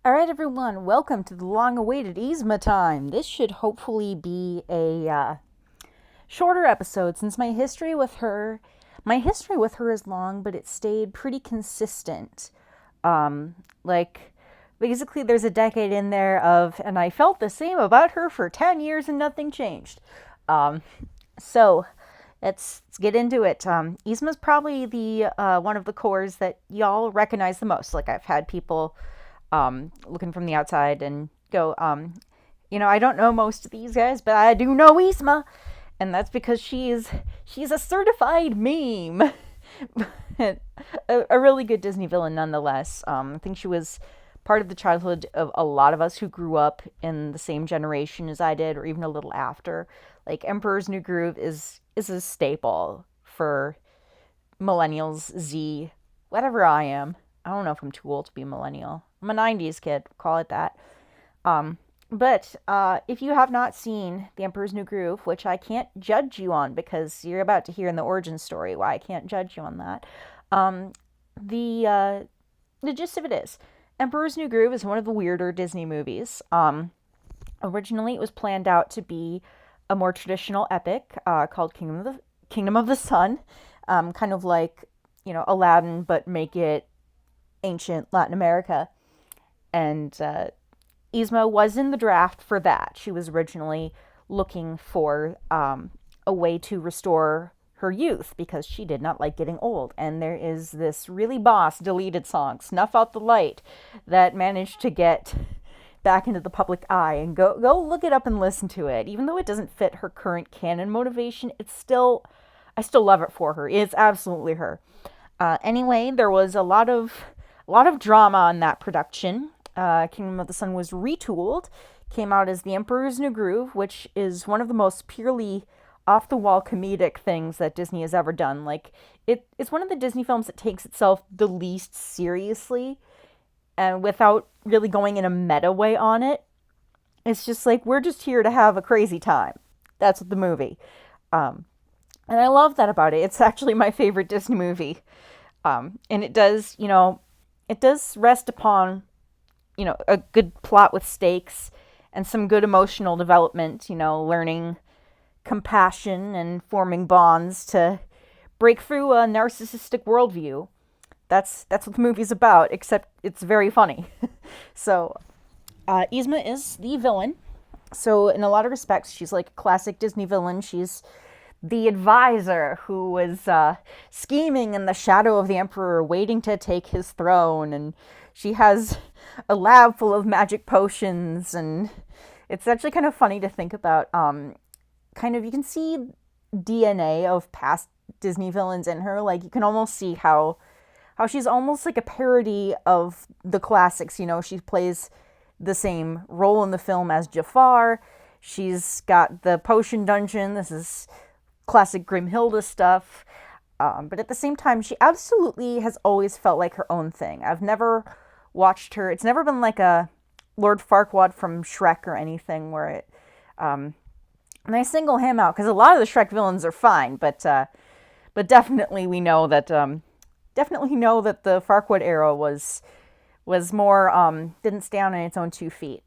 Alright everyone, welcome to the long-awaited Yzma time. This should hopefully be a shorter episode since my history with her is long, but it stayed pretty consistent. Like, basically there's a decade in there and I felt the same about her for 10 years and nothing changed. So, let's get into it. Yzma's probably the one of the cores that y'all recognize the most. Like, I've had people looking from the outside and go, I don't know most of these guys, but I do know Yzma, and that's because she's a certified meme. a really good Disney villain nonetheless. I think she was part of the childhood of a lot of us who grew up in the same generation as I did, or even a little after. Like, Emperor's New Groove is a staple for millennials, Z, whatever I am. I don't know if I'm too old to be a millennial. I'm a 90s kid, call it that. But if you have not seen The Emperor's New Groove, which I can't judge you on because you're about to hear in the origin story why I can't judge you on that, the gist of it is, Emperor's New Groove is one of the weirder Disney movies. Originally, it was planned out to be a more traditional epic called Kingdom of the Sun, kind of like, Aladdin, but make it ancient Latin America. And Yzma was in the draft for that. She was originally looking for a way to restore her youth because she did not like getting old. And there is this really boss deleted song, Snuff Out the Light, that managed to get back into the public eye. And go look it up and listen to it. Even though it doesn't fit her current canon motivation, I still love it for her. It's absolutely her. Anyway, there was a lot of drama on that production. Kingdom of the Sun was retooled, came out as The Emperor's New Groove, which is one of the most purely off-the-wall comedic things that Disney has ever done. Like, it's one of the Disney films that takes itself the least seriously, and without really going in a meta way on it. It's just like, we're just here to have a crazy time. That's the movie. And I love that about it. It's actually my favorite Disney movie. And it does rest upon, a good plot with stakes and some good emotional development, learning compassion and forming bonds to break through a narcissistic worldview. That's what the movie's about, except it's very funny. So, Yzma is the villain. So, in a lot of respects, she's like a classic Disney villain. She's the advisor who was scheming in the shadow of the emperor, waiting to take his throne. And she has a lab full of magic potions. And it's actually kind of funny to think about. You can see DNA of past Disney villains in her. Like, you can almost see how she's almost like a parody of the classics. She plays the same role in the film as Jafar. She's got the potion dungeon. This is classic Grimhilda stuff. But at the same time, she absolutely has always felt like her own thing. I've never watched her. It's never been like a Lord Farquaad from Shrek or anything where it... and I single him out because a lot of the Shrek villains are fine, but definitely we know that... definitely know that the Farquaad era was more... didn't stand on its own 2 feet.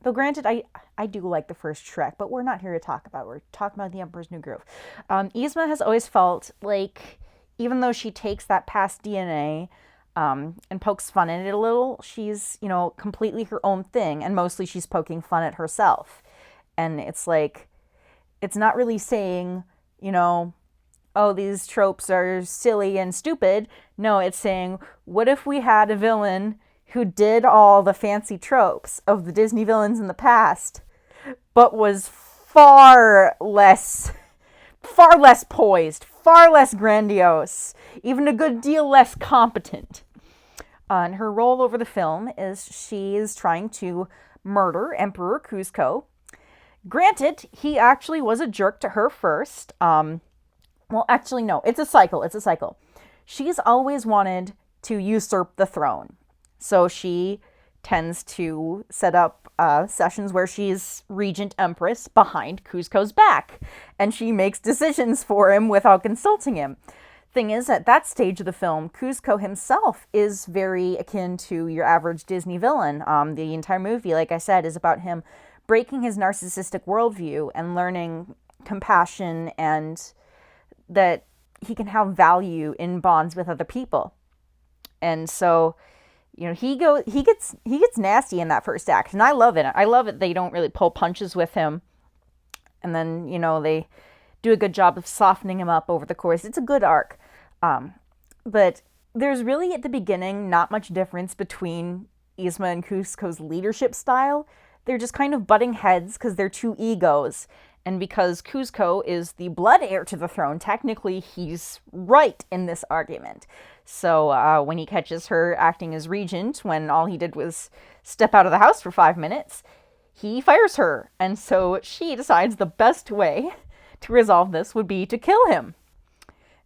Though granted, I do like the first Shrek, but we're not here to talk about it. We're talking about The Emperor's New Groove. Yzma has always felt like, even though she takes that past DNA and pokes fun at it a little, she's, completely her own thing, and mostly she's poking fun at herself. And it's like, it's not really saying, oh, these tropes are silly and stupid. No, it's saying, what if we had a villain who did all the fancy tropes of the Disney villains in the past, but was far less poised, far less grandiose, even a good deal less competent. And her role over the film is she is trying to murder Emperor Kuzco. Granted, he actually was a jerk to her first. Well, actually, no, it's a cycle. She's always wanted to usurp the throne. So she tends to set up sessions where she's regent empress behind Kuzco's back. And she makes decisions for him without consulting him. thing is, at that stage of the film, Kuzco himself is very akin to your average Disney villain. The entire movie, like I said, is about him breaking his narcissistic worldview and learning compassion and that he can have value in bonds with other people. And so, he gets nasty in that first act, and I love it. I love it they don't really pull punches with him, and then they do a good job of softening him up over the course. It's a good arc, but there's really at the beginning not much difference between Yzma and Kuzco's leadership style. They're just kind of butting heads because they're two egos. And because Kuzco is the blood heir to the throne, technically he's right in this argument. So when he catches her acting as regent, when all he did was step out of the house for 5 minutes, he fires her. And so she decides the best way to resolve this would be to kill him.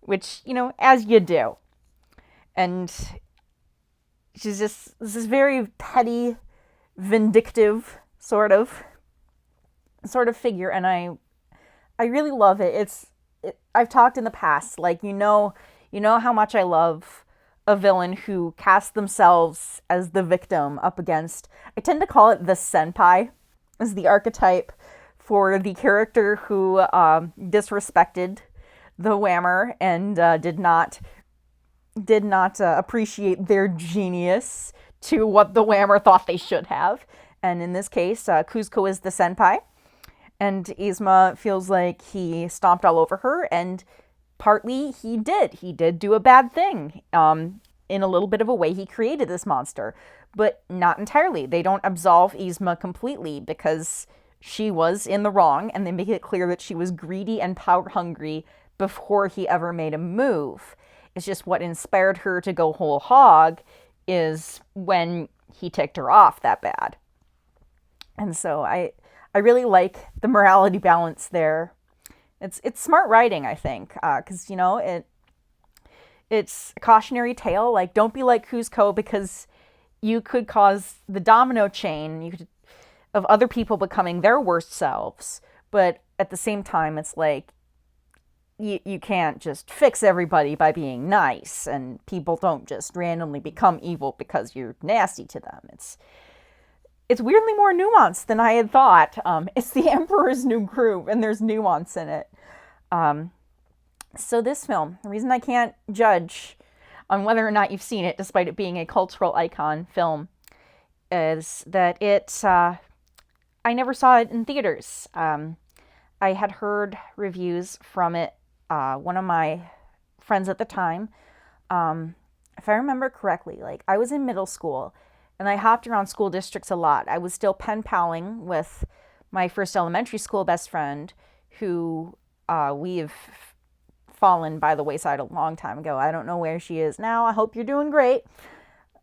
Which, as you do. And she's just this very petty, vindictive sort of figure, and I really love it. I've talked in the past, like you know how much I love a villain who casts themselves as the victim up against, I tend to call it the senpai, as the archetype for the character who disrespected the whammer and did not appreciate their genius to what the whammer thought they should have. And in this case, Kuzco is the senpai. And Yzma feels like he stomped all over her, and partly he did. He did do a bad thing. In a little bit of a way, he created this monster. But not entirely. They don't absolve Yzma completely because she was in the wrong, and they make it clear that she was greedy and power-hungry before he ever made a move. It's just what inspired her to go whole hog is when he ticked her off that bad. And so I really like the morality balance there. It's smart writing, I think, because it's a cautionary tale. Like, don't be like Kuzco, because you could cause the domino chain of other people becoming their worst selves. But at the same time, it's like you can't just fix everybody by being nice, and people don't just randomly become evil because you're nasty to them. It's weirdly more nuanced than I had thought. It's the Emperor's New Groove, and there's nuance in it. So this film, the reason I can't judge on whether or not you've seen it, despite it being a cultural icon film, is that I never saw it in theaters. I had heard reviews from it. One of my friends at the time, if I remember correctly, like I was in middle school, and I hopped around school districts a lot. I was still pen paling with my first elementary school best friend, who we've fallen by the wayside a long time ago. I don't know where she is now. I hope you're doing great.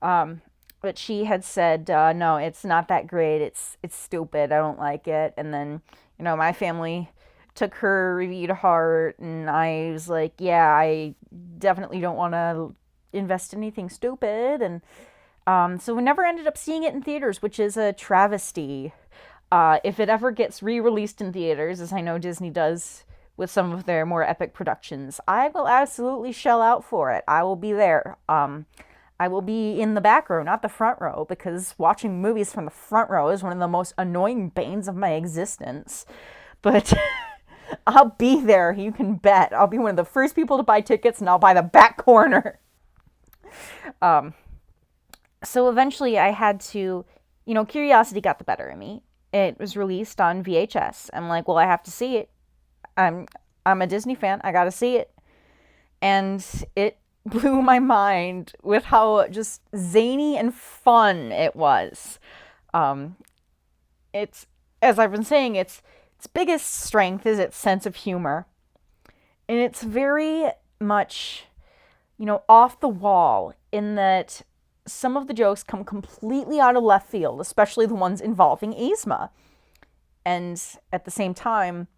But she had said, no, it's not that great. It's stupid. I don't like it. And then, my family took her review to heart, and I was like, yeah, I definitely don't want to invest in anything stupid. And so we never ended up seeing it in theaters, which is a travesty. If it ever gets re-released in theaters, as I know Disney does with some of their more epic productions, I will absolutely shell out for it. I will be there. I will be in the back row, not the front row, because watching movies from the front row is one of the most annoying banes of my existence. But I'll be there, you can bet. I'll be one of the first people to buy tickets, and I'll buy the back corner. So eventually I had to, curiosity got the better of me. It was released on VHS. I'm like, well, I have to see it. I'm a Disney fan. I got to see it. And it blew my mind with how just zany and fun it was. It's, as I've been saying, its biggest strength is its sense of humor. And it's very much, off the wall in that some of the jokes come completely out of left field, especially the ones involving Yzma. And at the same time,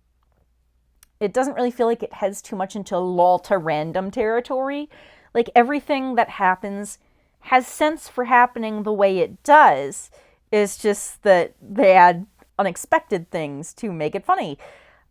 it doesn't really feel like it heads too much into lol to random territory. Like, everything that happens has sense for happening the way it does. It's just that they add unexpected things to make it funny.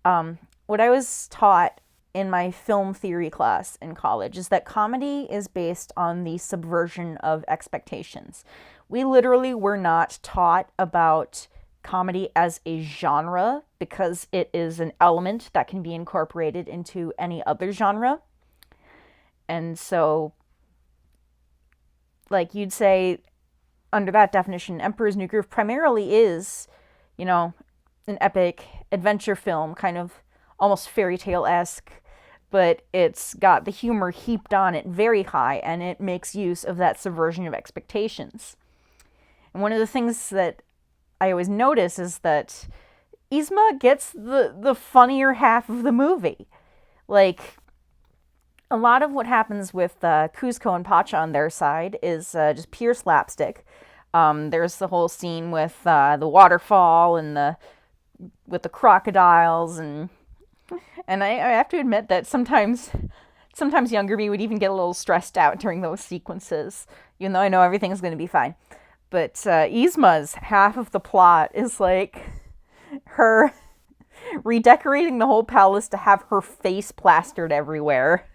What I was taught in my film theory class in college is that comedy is based on the subversion of expectations. We literally were not taught about comedy as a genre because it is an element that can be incorporated into any other genre. And so, like you'd say, under that definition, Emperor's New Groove primarily is, an epic adventure film, kind of almost fairy tale-esque, but it's got the humor heaped on it very high, and it makes use of that subversion of expectations. And one of the things that I always notice is that Yzma gets the funnier half of the movie. Like, a lot of what happens with Kuzco and Pacha on their side is just pure slapstick. There's the whole scene with the waterfall and with the crocodiles, and I have to admit that sometimes younger me would even get a little stressed out during those sequences, even though I know everything's going to be fine. But Yzma's half of the plot is like her redecorating the whole palace to have her face plastered everywhere,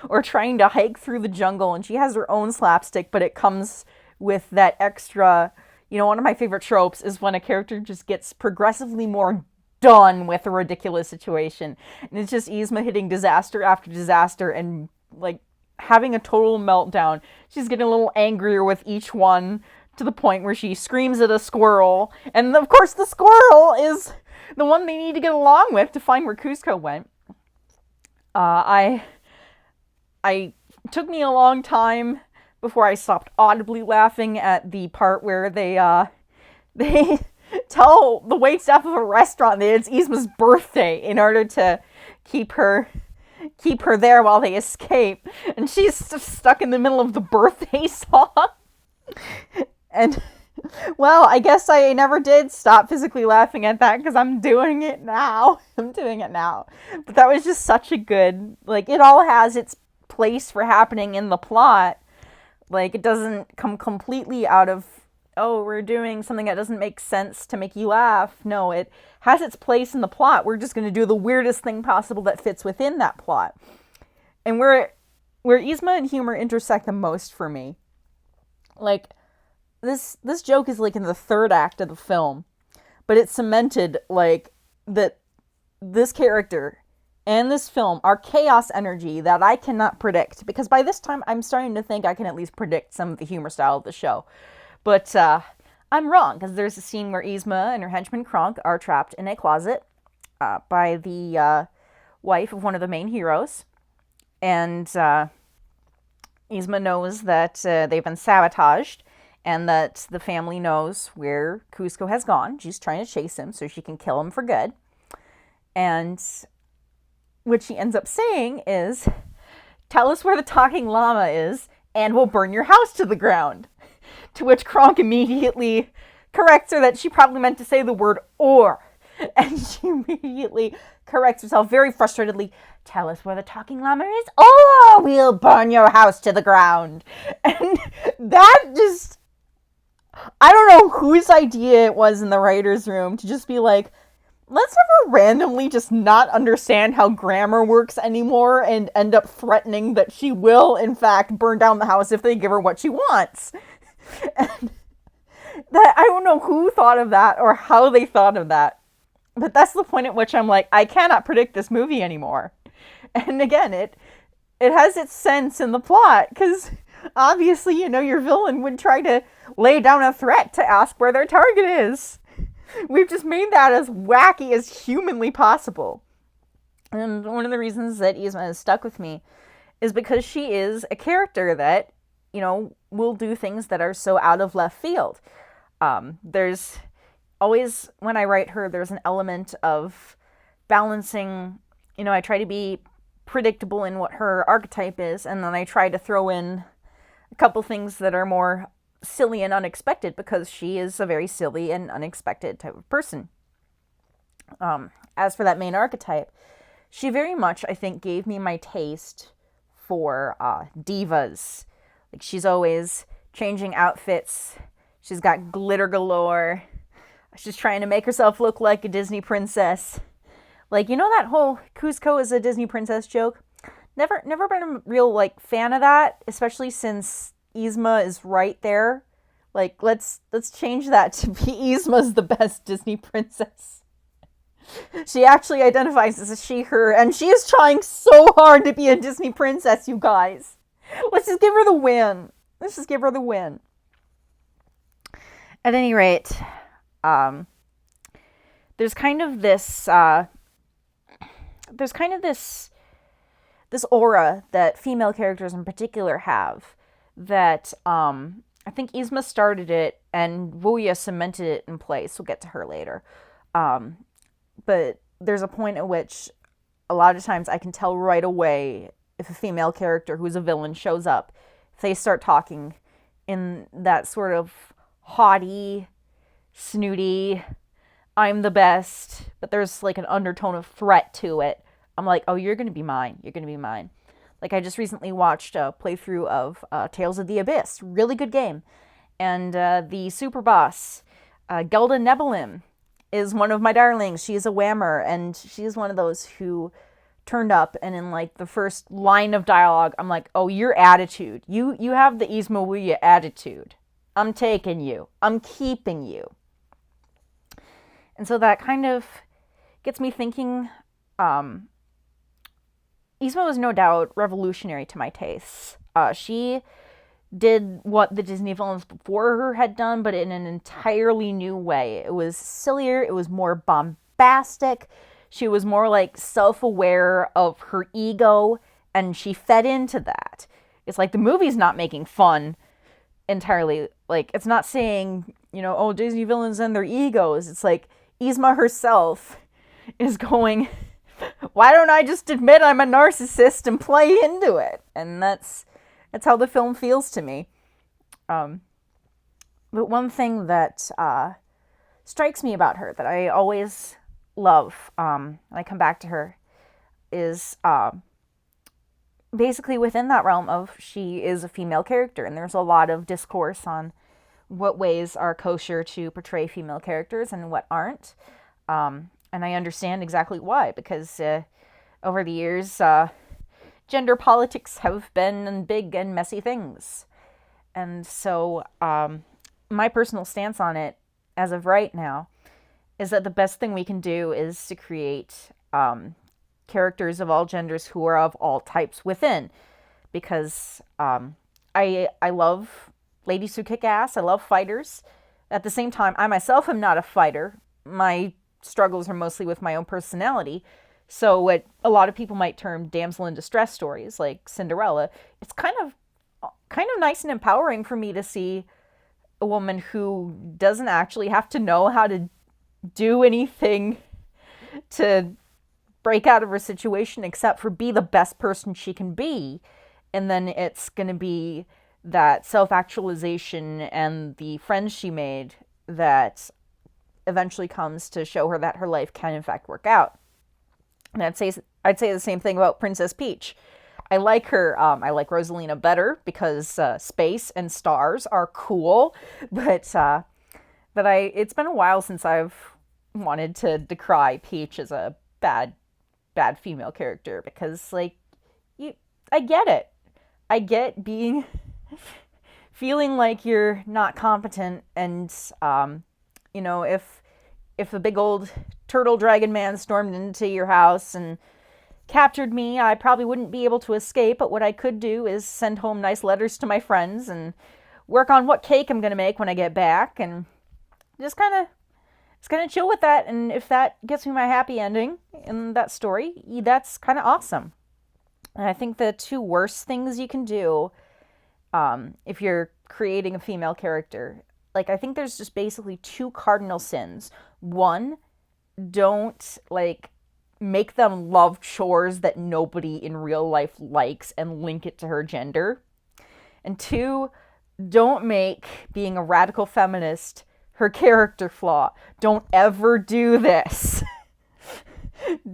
or trying to hike through the jungle, and she has her own slapstick, but it comes with that extra, one of my favorite tropes is when a character just gets progressively more done with a ridiculous situation, and it's just Yzma hitting disaster after disaster and, like, having a total meltdown. She's getting a little angrier with each one, to the point where she screams at a squirrel, and of course the squirrel is the one they need to get along with to find where Kuzco went. I took me a long time before I stopped audibly laughing at the part where they tell the waitstaff of a restaurant that it's Yzma's birthday in order to keep her there while they escape, and she's stuck in the middle of the birthday song. And, well, I guess I never did stop physically laughing at that because I'm doing it now. But that was just such a good, like, it all has its place for happening in the plot. Like, it doesn't come completely out of, oh, we're doing something that doesn't make sense to make you laugh. No, it has its place in the plot. We're just going to do the weirdest thing possible that fits within that plot. And where Yzma and humor intersect the most for me, like, this joke is like in the third act of the film, but it's cemented like that this character and this film are chaos energy that I cannot predict, because by this time I'm starting to think I can at least predict some of the humor style of the show. But I'm wrong, because there's a scene where Yzma and her henchman Kronk are trapped in a closet by the wife of one of the main heroes, and Yzma knows that they've been sabotaged, and that the family knows where Kuzco has gone. She's trying to chase him so she can kill him for good. And what she ends up saying is, "Tell us where the talking llama is, and we'll burn your house to the ground." To which Kronk immediately corrects her that she probably meant to say the word "or." And she immediately corrects herself very frustratedly, "Tell us where the talking llama is, or we'll burn your house to the ground." And that just, I don't know whose idea it was in the writer's room to just be like, let's have her randomly just not understand how grammar works anymore and end up threatening that she will, in fact, burn down the house if they give her what she wants. And that, I don't know who thought of that or how they thought of that. But that's the point at which I'm like, I cannot predict this movie anymore. And again, it has its sense in the plot, because obviously, your villain would try to lay down a threat to ask where their target is. We've just made that as wacky as humanly possible. And one of the reasons that Yzma has stuck with me is because she is a character that, will do things that are so out of left field. There's always, when I write her, there's an element of balancing, I try to be predictable in what her archetype is, and then I try to throw in a couple things that are more silly and unexpected, because she is a very silly and unexpected type of person. As for that main archetype, she very much, I think, gave me my taste for divas. Like, she's always changing outfits. She's got glitter galore. She's trying to make herself look like a Disney princess. Like, you know that whole Cusco is a Disney princess joke? Never been a real like fan of that, especially since Yzma is right there. Like, let's change that to be Yzma's the best Disney princess. She actually identifies as a she, her, and she is trying so hard to be a Disney princess, you guys. Let's just give her the win. Let's just give her the win. At any rate, um, there's kind of this this aura that female characters in particular have that I think Yzma started it and Wuya cemented it in place. We'll get to her later. But there's a point at which a lot of times I can tell right away if a female character who's a villain shows up. If they start talking in that sort of haughty, snooty, I'm the best, but there's like an undertone of threat to it. I'm like, oh, you're going to be mine. You're going to be mine. Like, I just recently watched a playthrough of Tales of the Abyss. Really good game. And the super boss, Gelda Nebelin, is one of my darlings. She is a whammer, and she is one of those who turned up, and in like the first line of dialogue, I'm like, oh, your attitude. You have the Yzma Wuya attitude. I'm taking you. I'm keeping you. And so that kind of gets me thinking, Yzma was no doubt revolutionary to my tastes. She did what the Disney villains before her had done, but in an entirely new way. It was sillier, it was more bombastic, she was more like self-aware of her ego, and she fed into that. It's like the movie's not making fun entirely. Like, it's not saying, oh, Disney villains and their egos. It's like Yzma herself is going, why don't I just admit I'm a narcissist and play into it? And that's how the film feels to me. But one thing that strikes me about her that I always love when I come back to her is basically within that realm of she is a female character, and there's a lot of discourse on what ways are kosher to portray female characters and what aren't. And I understand exactly why, because over the years, gender politics have been big and messy things. And so my personal stance on it, as of right now, is that the best thing we can do is to create characters of all genders who are of all types within. Because I love ladies who kick ass. I love fighters. At the same time, I myself am not a fighter. My struggles are mostly with my own personality. So what a lot of people might term damsel in distress stories, like Cinderella, it's kind of nice and empowering for me to see a woman who doesn't actually have to know how to do anything to break out of her situation except for be the best person she can be. And then it's going to be that self-actualization and the friends she made that eventually comes to show her that her life can in fact work out. And I'd say the same thing about Princess Peach. I like her. I like Rosalina better because space and stars are cool. But it's been a while since I've wanted to decry Peach as a bad female character, because like I get it. I get being feeling like you're not competent, and if a big old turtle dragon man stormed into your house and captured me, I probably wouldn't be able to escape, but what I could do is send home nice letters to my friends and work on what cake I'm going to make when I get back, and just kind of chill with that. And if that gets me my happy ending in that story, that's kind of awesome. And I think the two worst things you can do if you're creating a female character, like, I think there's just basically two cardinal sins. One, don't like make them love chores that nobody in real life likes and link it to her gender. And two, don't make being a radical feminist her character flaw. Don't ever do this.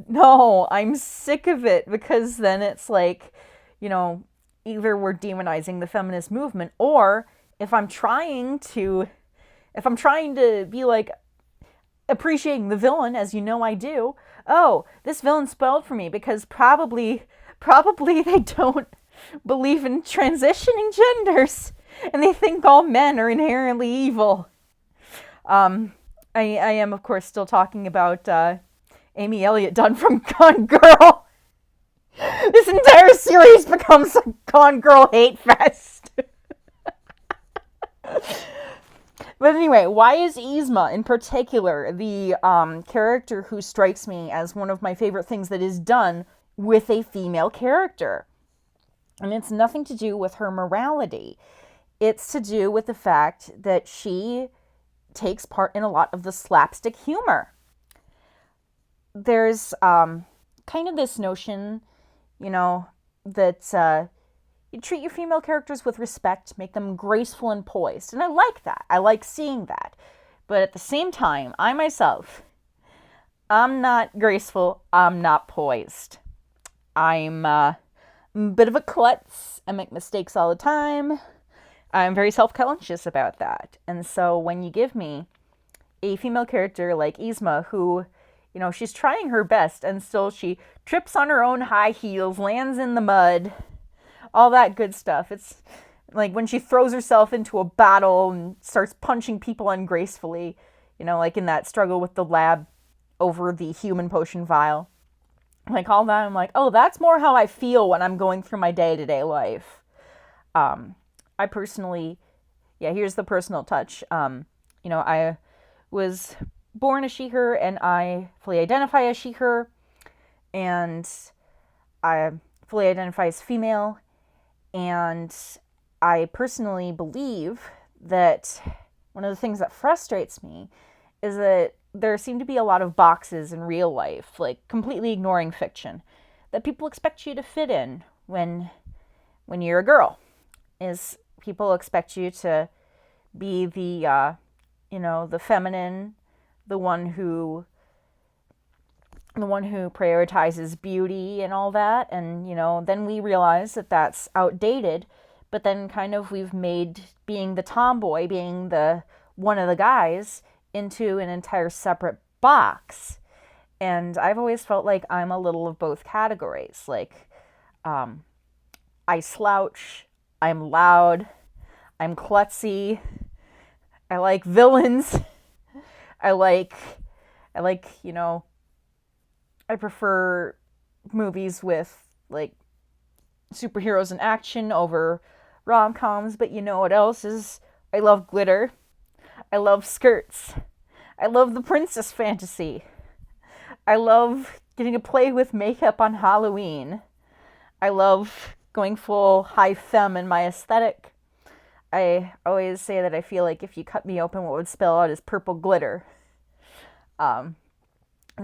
No, I'm sick of it, because then it's like, either we're demonizing the feminist movement, or if I'm trying to be like, appreciating the villain, as you know I do. Oh, this villain spoiled for me because probably they don't believe in transitioning genders, and they think all men are inherently evil. Um, I am, of course, still talking about Amy Elliott Dunn from Gone Girl. This entire series becomes a Gone Girl hate fest. But anyway, why is Yzma in particular the character who strikes me as one of my favorite things that is done with a female character? And it's nothing to do with her morality. It's to do with the fact that she takes part in a lot of the slapstick humor. There's kind of this notion, that you treat your female characters with respect, make them graceful and poised. And I like that. I like seeing that. But at the same time, I myself, I'm not graceful. I'm not poised. I'm a bit of a klutz. I make mistakes all the time. I'm very self-conscious about that. And so when you give me a female character like Yzma, who, she's trying her best and still she trips on her own high heels, lands in the mud, all that good stuff. It's like when she throws herself into a battle and starts punching people ungracefully, like in that struggle with the lab over the human potion vial. Like all that, I'm like, oh, that's more how I feel when I'm going through my day-to-day life. I personally, here's the personal touch. I was born a she-her, and I fully identify as she-her, and I fully identify as female, and I personally believe that one of the things that frustrates me is that there seem to be a lot of boxes in real life, like completely ignoring fiction, that people expect you to fit in when you're a girl. Is people expect you to be the the feminine, the one who prioritizes beauty and all that, and then we realize that that's outdated, but then kind of we've made being the tomboy, being the one of the guys, into an entire separate box. And I've always felt like I'm a little of both categories. Like, I slouch, I'm loud, I'm klutzy, I like villains, I like, I prefer movies with, like, superheroes in action over rom-coms, but you know what else is? I love glitter. I love skirts. I love the princess fantasy. I love getting to play with makeup on Halloween. I love going full high femme in my aesthetic. I always say that I feel like if you cut me open, what would spill out is purple glitter. And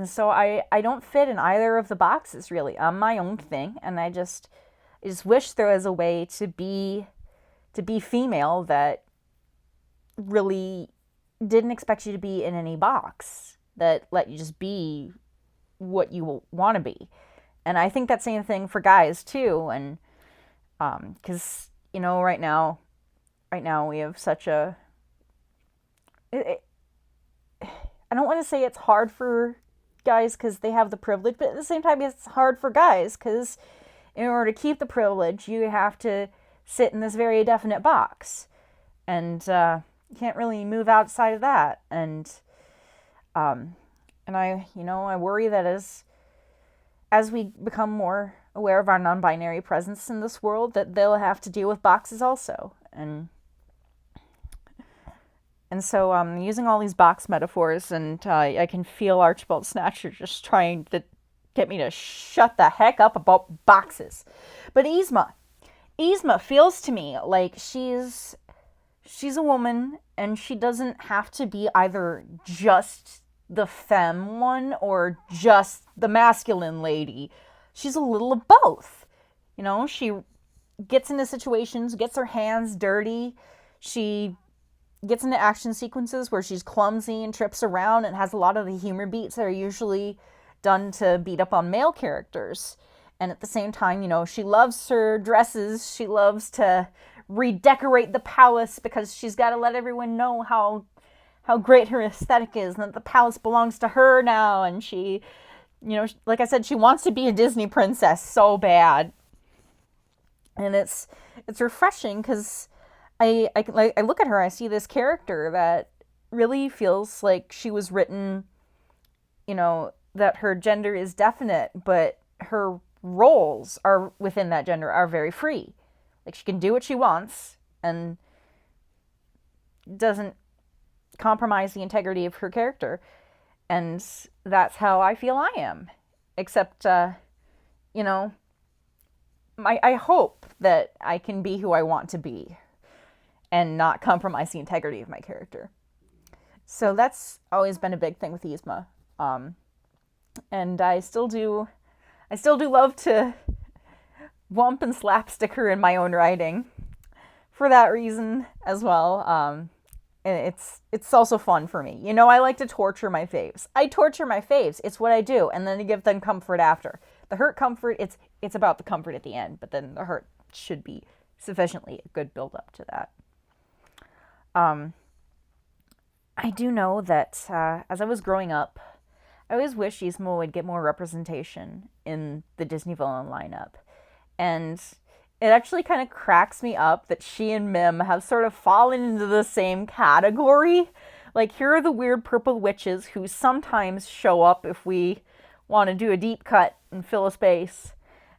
so I don't fit in either of the boxes, really. I'm my own thing, and I just wish there was a way to be female that really didn't expect you to be in any box, that let you just be what you want to be. And I think that same thing for guys too. And because right now we have such a I don't want to say it's hard for guys because they have the privilege, but at the same time it's hard for guys because in order to keep the privilege you have to sit in this very definite box, and you can't really move outside of that. And I worry that as we become more aware of our non-binary presence in this world, that they'll have to deal with boxes also. And so using all these box metaphors, and I can feel Archibald Snatcher just trying to get me to shut the heck up about boxes. But Yzma feels to me like she's a woman, and she doesn't have to be either just the femme one or just the masculine lady. She's a little of both. She gets into situations, gets her hands dirty. She gets into action sequences where she's clumsy and trips around and has a lot of the humor beats that are usually done to beat up on male characters. And at the same time, she loves her dresses. She loves to redecorate the palace because she's got to let everyone know how how great her aesthetic is, and that the palace belongs to her now, and she, like I said, she wants to be a Disney princess so bad. And it's refreshing because I look at her, I see this character that really feels like she was written, that her gender is definite, but her roles are within that gender are very free. Like, she can do what she wants and doesn't compromise the integrity of her character. And that's how I feel I am. Except, I hope that I can be who I want to be and not compromise the integrity of my character. So that's always been a big thing with Yzma. And I still do love to whump and slapstick her in my own writing for that reason as well. And it's also fun for me. I like to torture my faves. I torture my faves. It's what I do, and then I give them comfort after. The hurt comfort, it's about the comfort at the end, but then the hurt should be sufficiently a good build up to that. I do know that as I was growing up, I always wish Yzma would get more representation in the Disney villain lineup. And it actually kind of cracks me up that she and Mim have sort of fallen into the same category. Like, here are the weird purple witches who sometimes show up if we want to do a deep cut and fill a space.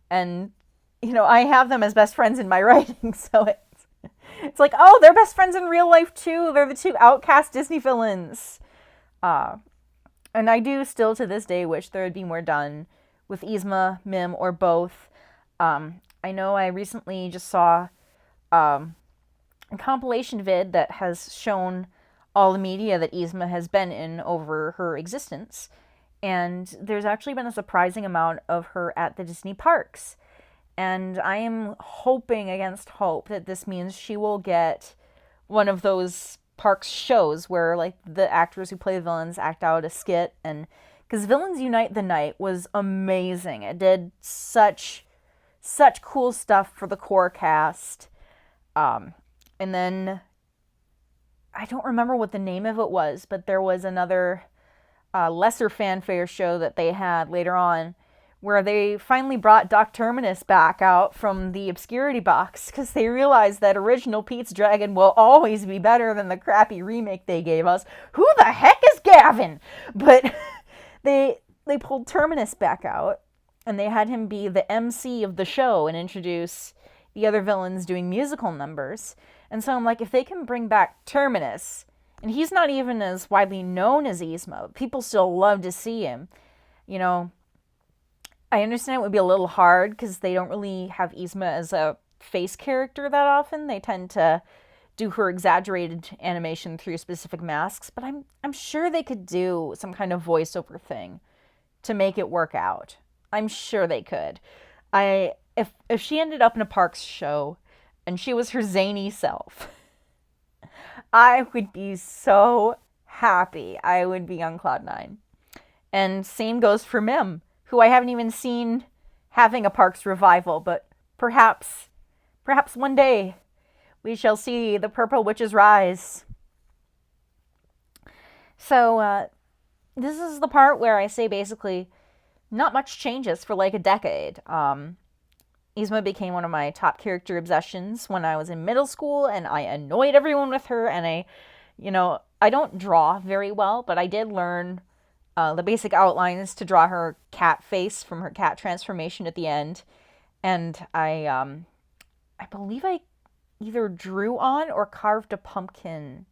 And, I have them as best friends in my writing, so it's like, oh, they're best friends in real life too. They're the two outcast Disney villains. And I do still to this day wish there would be more done with Yzma, Mim, or both. I know I recently just saw a compilation vid that has shown all the media that Yzma has been in over her existence. And there's actually been a surprising amount of her at the Disney parks. And I am hoping against hope that this means she will get one of those parks shows where, like, the actors who play the villains act out a skit. And because Villains Unite the Night was amazing. It did such cool stuff for the core cast. And then I don't remember what the name of it was, but there was another lesser fanfare show that they had later on where they finally brought Doc Terminus back out from the obscurity box because they realized that original Pete's Dragon will always be better than the crappy remake they gave us. Who the heck is Gavin? But they pulled Terminus back out, and they had him be the MC of the show and introduce the other villains doing musical numbers. And so I'm like, if they can bring back Terminus, and he's not even as widely known as Yzma, people still love to see him. I understand it would be a little hard because they don't really have Yzma as a face character that often. They tend to do her exaggerated animation through specific masks, but I'm sure they could do some kind of voiceover thing to make it work out. I'm sure they could. If she ended up in a Parks show and she was her zany self, I would be so happy. I would be on cloud nine. And same goes for Mim, who I haven't even seen having a Parks revival, but perhaps one day we shall see the Purple Witches rise. So this is the part where I say basically not much changes for like a decade. Yzma became one of my top character obsessions when I was in middle school, and I annoyed everyone with her, and I don't draw very well, but I did learn the basic outlines to draw her cat face from her cat transformation at the end. And I believe I either drew on or carved a pumpkin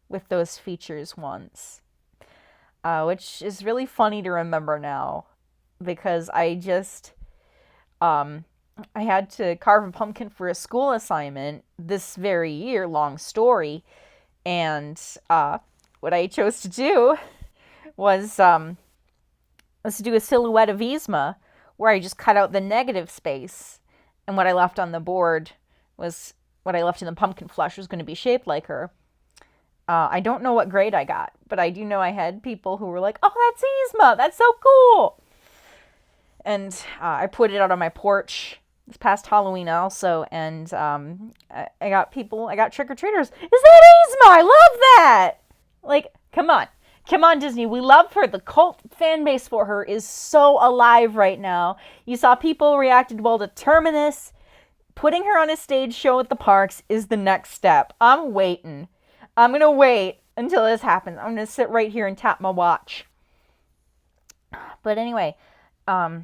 with those features once, which is really funny to remember now because I had to carve a pumpkin for a school assignment this very year, long story. And what I chose to do was to do a silhouette of Yzma where I just cut out the negative space, and what I left on the board was what I left in the pumpkin flesh was going to be shaped like her. I don't know what grade I got, but I do know I had people who were like, "Oh, that's Yzma! That's so cool!" And I put it out on my porch this past Halloween also, and I got trick-or-treaters. Is that Yzma? I love that! Like, come on. Come on, Disney. We love her. The cult fan base for her is so alive right now. You saw people reacted well to Terminus. Putting her on a stage show at the parks is the next step. I'm waiting. I'm going to wait until this happens. I'm going to sit right here and tap my watch. But anyway, not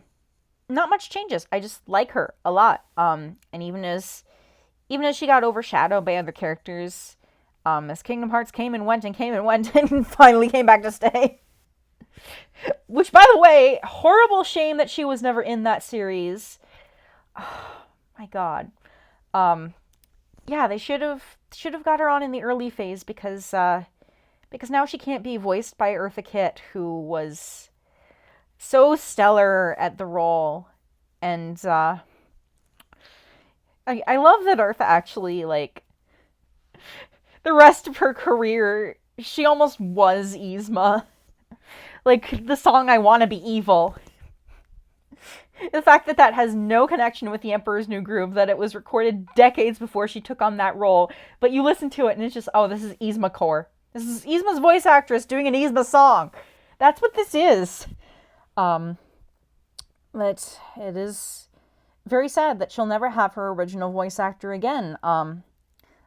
much changes. I just like her a lot. And even as she got overshadowed by other characters, as Kingdom Hearts came and went and came and went and finally came back to stay. Which, by the way, horrible shame that she was never in that series. Oh, my God. Yeah, they should have got her on in the early phase because now she can't be voiced by Eartha Kitt, who was so stellar at the role. And I love that Eartha actually, like, the rest of her career, she almost was Yzma. Like, the song I Wanna Be Evil. The fact that that has no connection with The Emperor's New Groove, that it was recorded decades before she took on that role, but you listen to it and it's just, oh, this is Yzma core. This is Yzma's voice actress doing an Yzma song. That's what this is. But it is very sad that she'll never have her original voice actor again.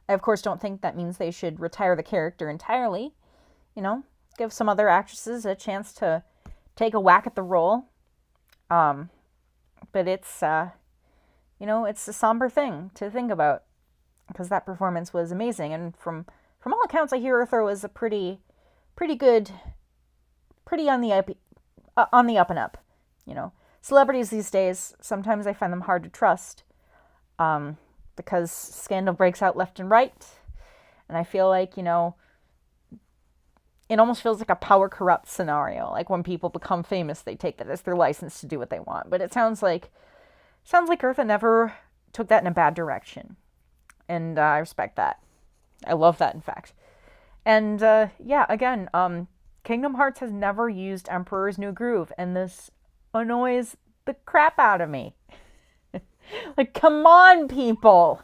I, of course, don't think that means they should retire the character entirely. You know, give some other actresses a chance to take a whack at the role. But it's, it's a somber thing to think about, because that performance was amazing. And from all accounts, I hear Eartha was a pretty good, pretty on the up and up. You know, celebrities these days, sometimes I find them hard to trust. Because scandal breaks out left and right. And I feel like, it almost feels like a power corrupt scenario. Like when people become famous, they take that as their license to do what they want. But it sounds like Eartha never took that in a bad direction. And I respect that. I love that, in fact. And again, Kingdom Hearts has never used Emperor's New Groove. And this annoys the crap out of me. Like, come on, people.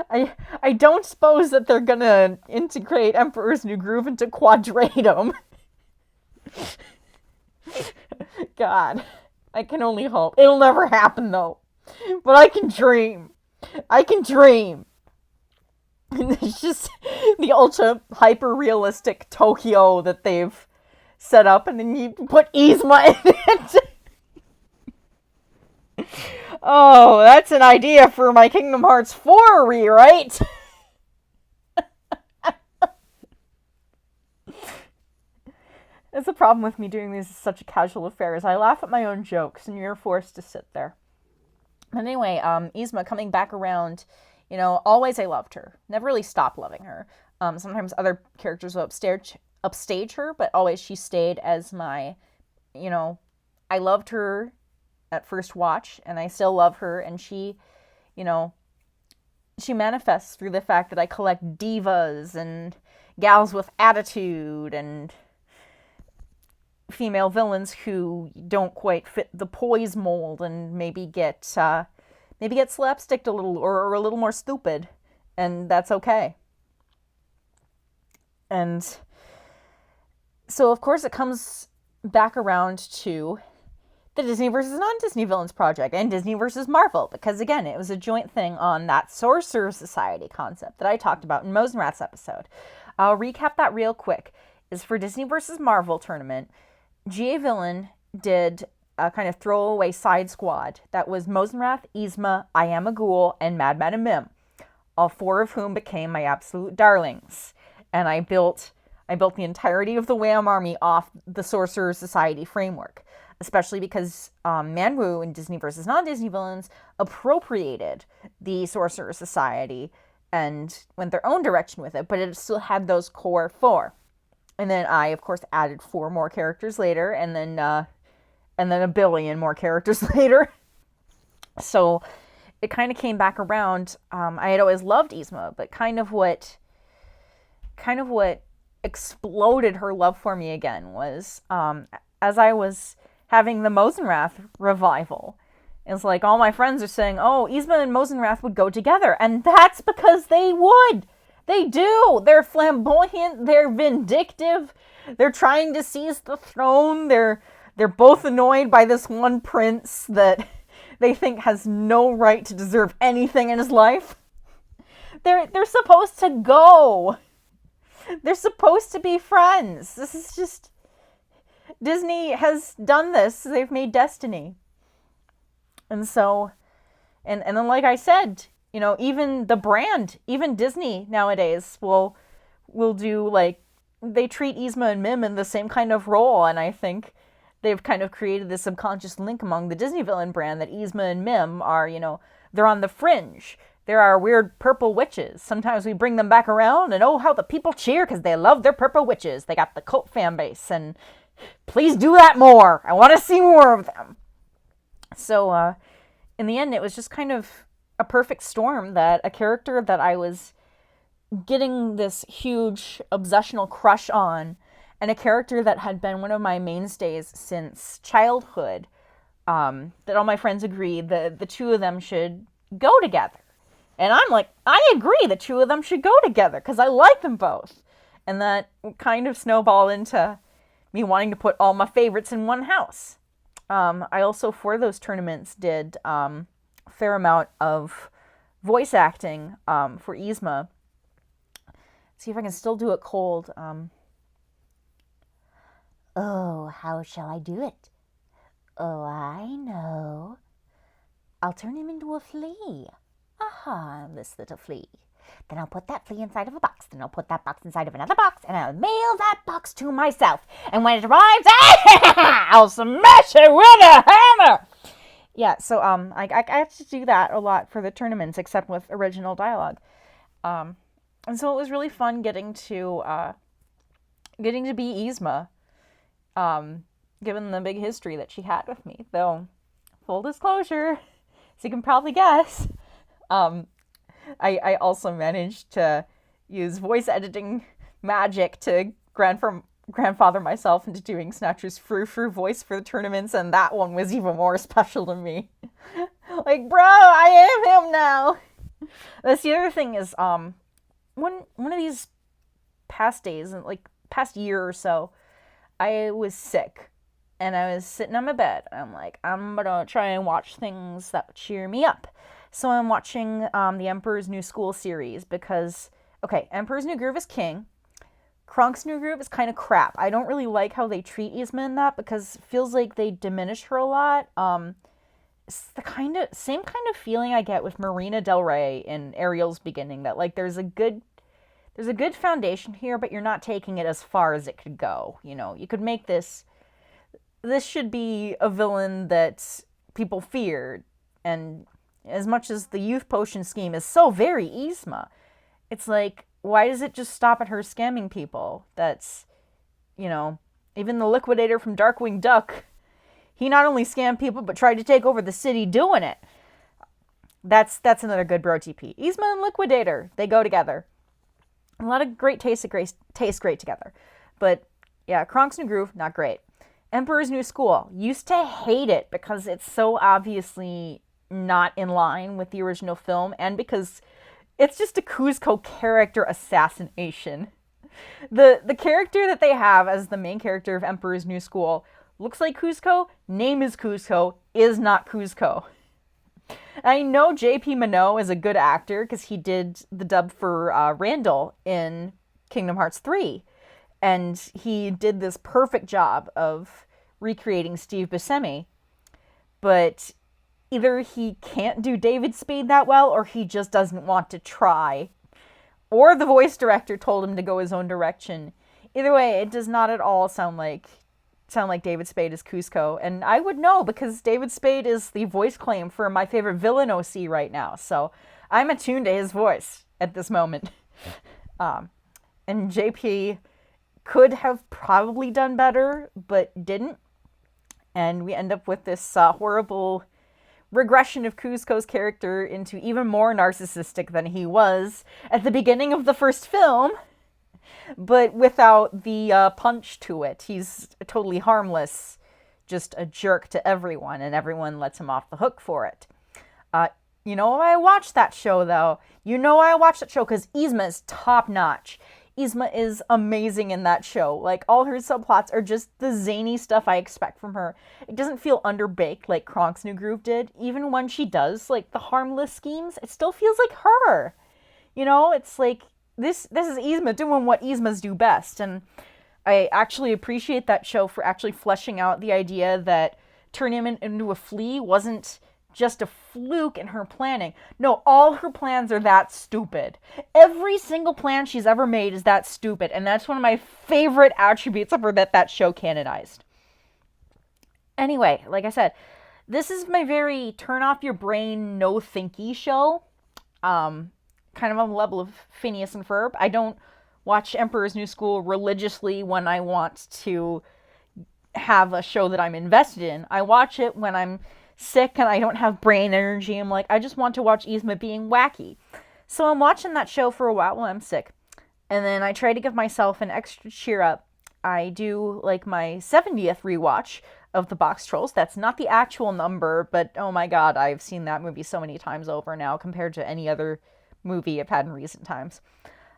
I don't suppose that they're gonna integrate Emperor's New Groove into Quadratum. God, I can only hope. It'll never happen, though. But I can dream. And it's just the ultra hyper-realistic Tokyo that they've set up, and then you put Yzma in it. Oh, that's an idea for my Kingdom Hearts 4 rewrite. That's the problem with me doing these as such a casual affair, is I laugh at my own jokes and you're forced to sit there. But anyway, Yzma coming back around, always I loved her. Never really stopped loving her. Sometimes other characters will upstage her, but always she stayed as my, I loved her at first watch, and I still love her, and she manifests through the fact that I collect divas and gals with attitude and female villains who don't quite fit the poise mold and maybe get slapsticked a little or a little more stupid, and that's okay. And so, of course, it comes back around to the Disney versus non-Disney villains project and Disney versus Marvel, because again, it was a joint thing on that Sorcerer Society concept that I talked about in Mosenrath's episode. I'll recap that real quick. Is for Disney versus Marvel tournament, GA Villain did a kind of throwaway side squad that was Mosenrath, Yzma, I Am a Ghoul, and Madman and Mim, all four of whom became my absolute darlings. And I built the entirety of the WHAM Army off the Sorcerer Society framework, especially because Manwu and Disney versus non-Disney villains appropriated the Sorcerer Society and went their own direction with it, but it still had those core four. And then I, of course, added 4 more characters later, and then a billion more characters later. So it kind of came back around. I had always loved Yzma, but kind of what exploded her love for me again was as I was having the Mosenrath revival. It's like all my friends are saying, oh, Yzma and Mosenrath would go together. And that's because they would. They do. They're flamboyant. They're vindictive. They're trying to seize the throne. They're both annoyed by this one prince that they think has no right to deserve anything in his life. They're supposed to go. They're supposed to be friends. This is just... Disney has done this. They've made destiny. And so... And then, like I said, you know, even the brand, even Disney nowadays will do, like... They treat Yzma and Mim in the same kind of role, and I think they've kind of created this subconscious link among the Disney villain brand that Yzma and Mim are, you know, they're on the fringe. There are weird purple witches. Sometimes we bring them back around, and oh, how the people cheer because they love their purple witches. They got the cult fan base, and please do that more. I want to see more of them. So, in the end, it was just kind of a perfect storm that a character that I was getting this huge obsessional crush on, and a character that had been one of my mainstays since childhood, that all my friends agreed that the two of them should go together. And I'm like, I agree the two of them should go together because I like them both. And that kind of snowballed into me wanting to put all my favorites in one house. I also, for those tournaments, did a fair amount of voice acting for Yzma. See if I can still do it cold. Oh, how shall I do it? Oh, I know. I'll turn him into a flea. Aha, this little flea. Then I'll put that flea inside of a box. Then I'll put that box inside of another box, and I'll mail that box to myself. And when it arrives, I'll smash it with a hammer. Yeah, so I had to do that a lot for the tournaments, except with original dialogue. And so it was really fun getting to be Yzma, given the big history that she had with me. Though, full disclosure, as you can probably guess, I also managed to use voice editing magic to grandfather myself into doing Snatcher's frou-frou voice for the tournaments, and that one was even more special to me. Like, bro, I am him now! That's the other thing is, one of these past days, like past year or so, I was sick, and I was sitting on my bed, and I'm like, I'm gonna try and watch things that cheer me up. So I'm watching the Emperor's New School series because, okay, Emperor's New Groove is king. Kronk's New Groove is kind of crap. I don't really like how they treat Yzma in that because it feels like they diminish her a lot. It's the same kind of feeling I get with Marina Del Rey in Ariel's beginning, that like there's a good foundation here, but you're not taking it as far as it could go. You know, you could make this should be a villain that people feared, and as much as the youth potion scheme is so very Yzma, it's like, why does it just stop at her scamming people? That's, you know, even the Liquidator from Darkwing Duck, he not only scammed people, but tried to take over the city doing it. That's another good bro TP. Yzma and Liquidator, they go together. A lot of great taste great together. But yeah, Kronk's New Groove, not great. Emperor's New School, used to hate it because it's so obviously not in line with the original film, and because it's just a Kuzco character assassination. The character that they have as the main character of Emperor's New School looks like Kuzco, name is Kuzco, is not Kuzco. I know J.P. Minot is a good actor because he did the dub for Randall in Kingdom Hearts 3. And he did this perfect job of recreating Steve Buscemi. But either he can't do David Spade that well, or he just doesn't want to try. Or the voice director told him to go his own direction. Either way, it does not at all sound like David Spade is Kuzco. And I would know because David Spade is the voice claim for my favorite villain OC right now. So I'm attuned to his voice at this moment. And JP could have probably done better, but didn't. And we end up with this horrible regression of Kuzco's character into even more narcissistic than he was at the beginning of the first film, but without the punch to it. He's totally harmless, just a jerk to everyone, and everyone lets him off the hook for it. You know why I watched that show, though? You know why I watched that show? Because Yzma is top notch. Yzma is amazing in that show. Like, all her subplots are just the zany stuff I expect from her. It doesn't feel underbaked like Kronk's New Groove did. Even when she does, like, the harmless schemes, it still feels like her. You know, it's like, this is Yzma doing what Yzmas do best. And I actually appreciate that show for actually fleshing out the idea that turning him into a flea wasn't just a fluke in her planning. No, all her plans are that stupid. Every single plan she's ever made is that stupid, and that's one of my favorite attributes of her that show canonized. Anyway, like I said, this is my very turn off your brain, no thinky show. Kind of on the level of Phineas and Ferb. I don't watch Emperor's New School religiously when I want to have a show that I'm invested in. I watch it when I'm sick and I don't have brain energy. I'm like, I just want to watch Yzma being wacky. So I'm watching that show for a while I'm sick. And then I try to give myself an extra cheer up. I do like my 70th rewatch of the Box Trolls. That's not the actual number, but oh my god, I've seen that movie so many times over now compared to any other movie I've had in recent times.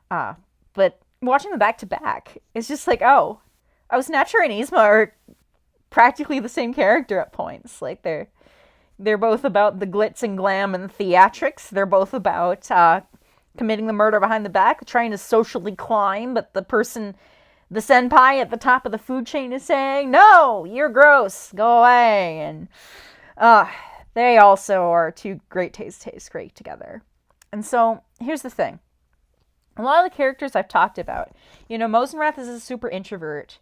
But watching them back to back, it's just like, oh, Snatcher and Yzma are practically the same character at points. Like they're both about the glitz and glam and theatrics. They're both about committing the murder behind the back, trying to socially climb, but the senpai at the top of the food chain is saying, no, you're gross, go away. And they also are two great taste great together. And so here's the thing. A lot of the characters I've talked about, Mosenrath is a super introvert.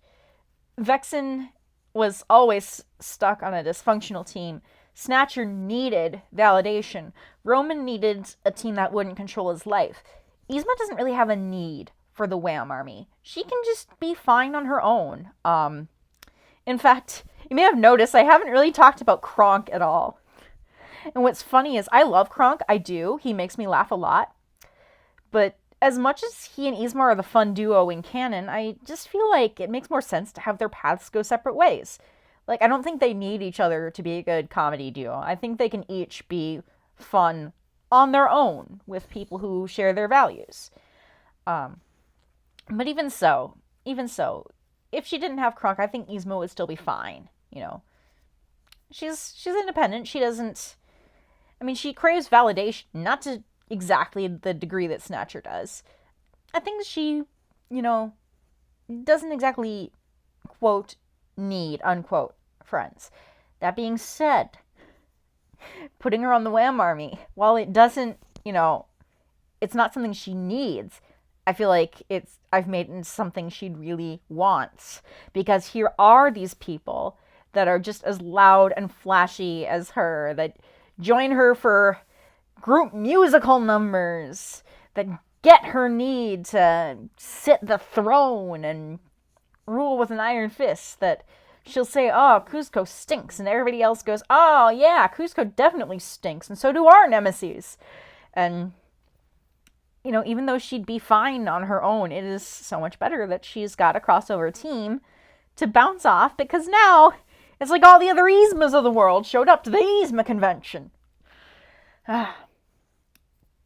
Vexen was always stuck on a dysfunctional team. Snatcher needed validation. Roman needed a team that wouldn't control his life. Yzma doesn't really have a need for the WHAM Army. She can just be fine on her own. In fact, you may have noticed I haven't really talked about Kronk at all. And what's funny is I love Kronk. I do. He makes me laugh a lot. But as much as he and Yzma are the fun duo in canon, I just feel like it makes more sense to have their paths go separate ways. Like, I don't think they need each other to be a good comedy duo. I think they can each be fun on their own with people who share their values. But even so, if she didn't have Kronk, I think Yzma would still be fine, She's independent. She doesn't... I mean, she craves validation, not to exactly the degree that Snatcher does. I think she, doesn't exactly, quote, need, unquote, friends. That being said, putting her on the WHAM Army, while it doesn't, it's not something she needs, I feel like I've made it something she really wants. Because here are these people that are just as loud and flashy as her, that join her for group musical numbers, that get her need to sit the throne and rule with an iron fist, that she'll say, oh, Kuzco stinks, and everybody else goes, oh, yeah, Kuzco definitely stinks, and so do our nemesis. And, even though she'd be fine on her own, it is so much better that she's got a crossover team to bounce off, because now it's like all the other Yzmas of the world showed up to the Yzma convention.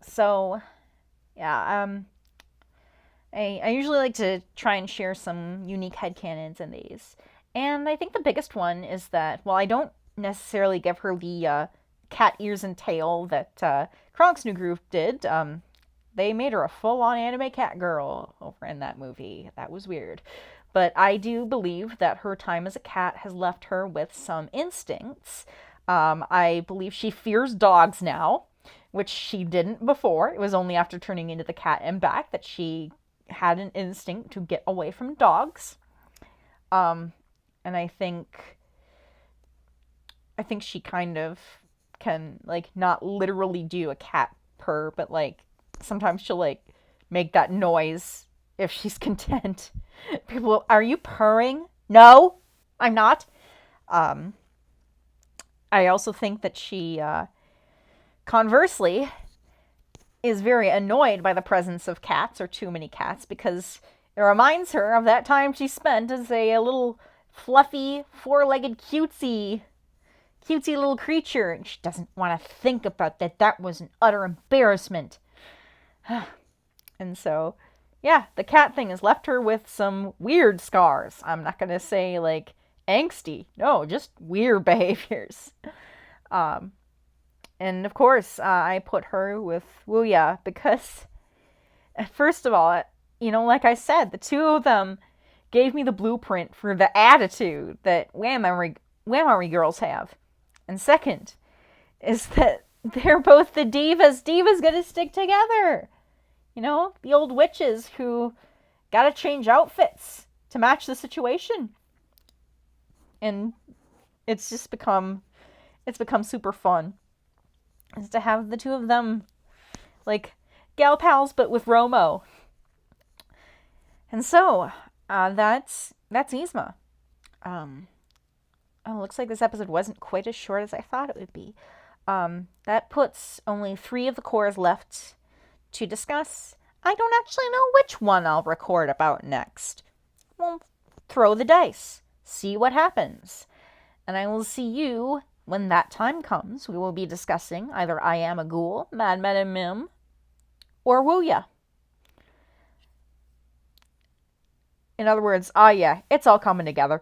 So, yeah, I usually like to try and share some unique headcanons in these. And I think the biggest one is that, while I don't necessarily give her the cat ears and tail that Kronk's New Groove did, they made her a full-on anime cat girl over in that movie. That was weird. But I do believe that her time as a cat has left her with some instincts. I believe she fears dogs now, which she didn't before. It was only after turning into the cat and back that she had an instinct to get away from dogs. And I think she kind of can, like, not literally do a cat purr, but, like, sometimes she'll, like, make that noise if she's content. People, are you purring? No, I'm not. I also think that she, conversely, is very annoyed by the presence of cats, or too many cats, because it reminds her of that time she spent as a little fluffy, four-legged cutesy cutesy little creature, and she doesn't want to think about that. That was an utter embarrassment. And so, yeah, the cat thing has left her with some weird scars. I'm not going to say, like, angsty. No, just weird behaviors. Um, and of course, I put her with Wuya because, first of all, like I said, the two of them gave me the blueprint for the attitude that Wham Army girls have. And second is that they're both the divas. Divas gonna stick together. The old witches who gotta change outfits to match the situation. And it's become super fun. Is to have the two of them like gal pals but with Romo. And so, that's Yzma. Looks like this episode wasn't quite as short as I thought it would be. That puts only 3 of the cores left to discuss. I don't actually know which one I'll record about next. Well, throw the dice. See what happens. And I will see you when that time comes. We will be discussing either I Am a Ghoul, Mad Men and Mim, or Wuya. In other words, yeah, it's all coming together.